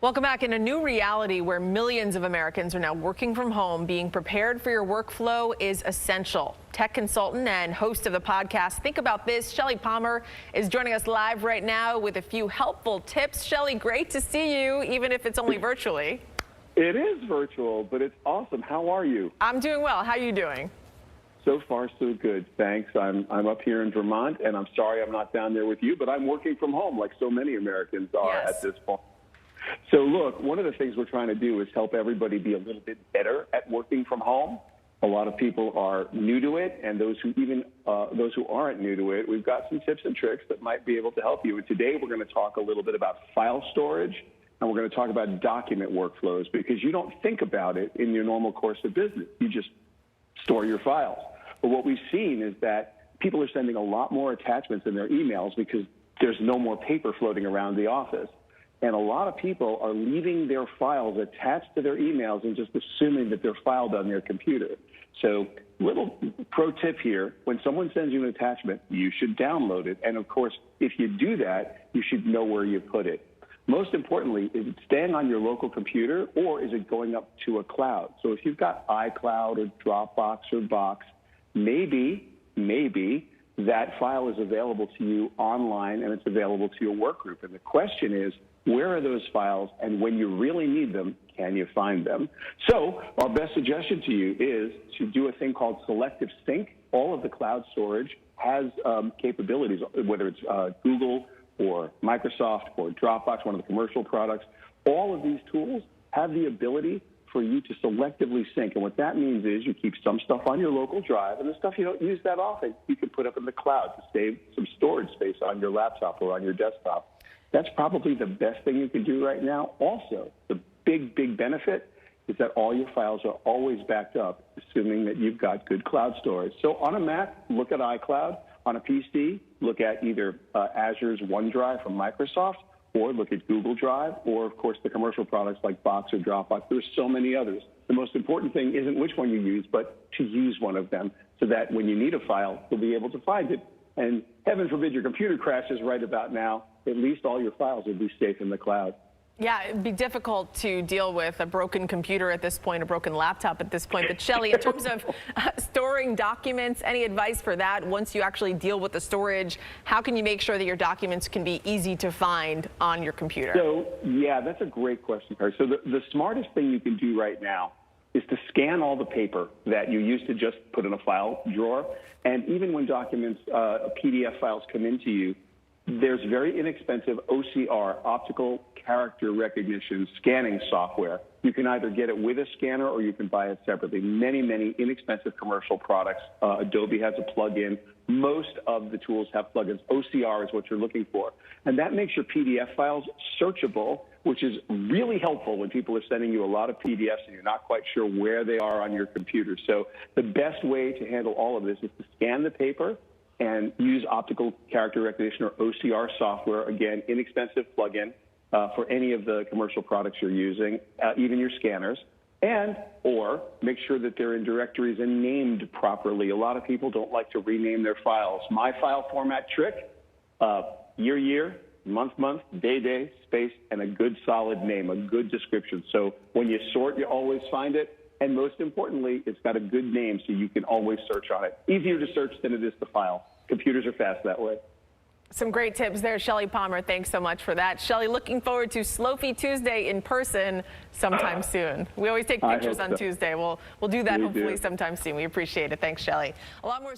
Welcome back. In a new reality where millions of Americans are now working from home, being prepared for your workflow is essential. Tech consultant and host of the podcast Think About This, Shelly Palmer, is joining us live right now with a few helpful tips. Shelly, great to see you, even if it's only virtually. It is virtual, but it's awesome. How are you? I'm doing well. How are you doing? So far, so good. Thanks. I'm up here in Vermont, and I'm sorry I'm not down there with you, but I'm working from home like so many Americans are at this point. So look, one of the things we're trying to do is help everybody be a little bit better at working from home. A lot of people are new to it, and those who aren't new to it, we've got some tips and tricks that might be able to help you. And today we're going to talk a little bit about file storage, and we're going to talk about document workflows, because you don't think about it in your normal course of business. You just store your files. But what we've seen is that people are sending a lot more attachments in their emails because there's no more paper floating around the office. And a lot of people are leaving their files attached to their emails and just assuming that they're filed on their computer. So little pro tip here, when someone sends you an attachment, you should download it. And of course, if you do that, you should know where you put it. Most importantly, is it staying on your local computer, or is it going up to a cloud? So if you've got iCloud or Dropbox or Box, maybe that file is available to you online and it's available to your work group. And the question is, where are those files, and when you really need them, can you find them? So our best suggestion to you is to do a thing called selective sync. All of the cloud storage has capabilities, whether it's Google or Microsoft or Dropbox, one of the commercial products. All of these tools have the ability for you to selectively sync. And what that means is you keep some stuff on your local drive, and the stuff you don't use that often, you can put up in the cloud to save some storage space on your laptop or on your desktop. That's probably the best thing you can do right now. Also, the big benefit is that all your files are always backed up, assuming that you've got good cloud storage. So on a Mac, look at iCloud. On a PC, look at either Azure's OneDrive from Microsoft, or look at Google Drive, or of course the commercial products like Box or Dropbox. There's so many others. The most important thing isn't which one you use, but to use one of them, so that when you need a file, you'll be able to find it. And heaven forbid your computer crashes right about now, at least all your files will be safe in the cloud. Yeah, it'd be difficult to deal with a broken computer at this point, a broken laptop at this point. But Shelly, in terms of storing documents, any advice for that? Once you actually deal with the storage, how can you make sure that your documents can be easy to find on your computer? So, yeah, that's a great question, Kerry. So the smartest thing you can do right now is to scan all the paper that you used to just put in a file drawer. And even when documents, PDF files come into you, there's very inexpensive OCR, optical character recognition scanning software. You can either get it with a scanner or you can buy it separately. Many inexpensive commercial products. Adobe has a plug-in. Most of the tools have plugins. OCR is what you're looking for. And that makes your PDF files searchable, which is really helpful when people are sending you a lot of PDFs and you're not quite sure where they are on your computer. So the best way to handle all of this is to scan the paper and use optical character recognition or OCR software. Again, inexpensive plugin for any of the commercial products you're using, even your scanners. Or make sure that they're in directories and named properly. A lot of people don't like to rename their files. My file format trick, year, month, day, space, and a good solid name, a good description. So when you sort, you always find it. And most importantly, it's got a good name so you can always search on it. Easier to search than it is to file. Computers are fast that way. Some great tips there, Shelly Palmer. Thanks so much for that. Shelly, looking forward to Slow-Fee Tuesday in person sometime soon. We always take pictures on Tuesday. We'll do that hopefully sometime soon. We appreciate it. Thanks, Shelly. A lot more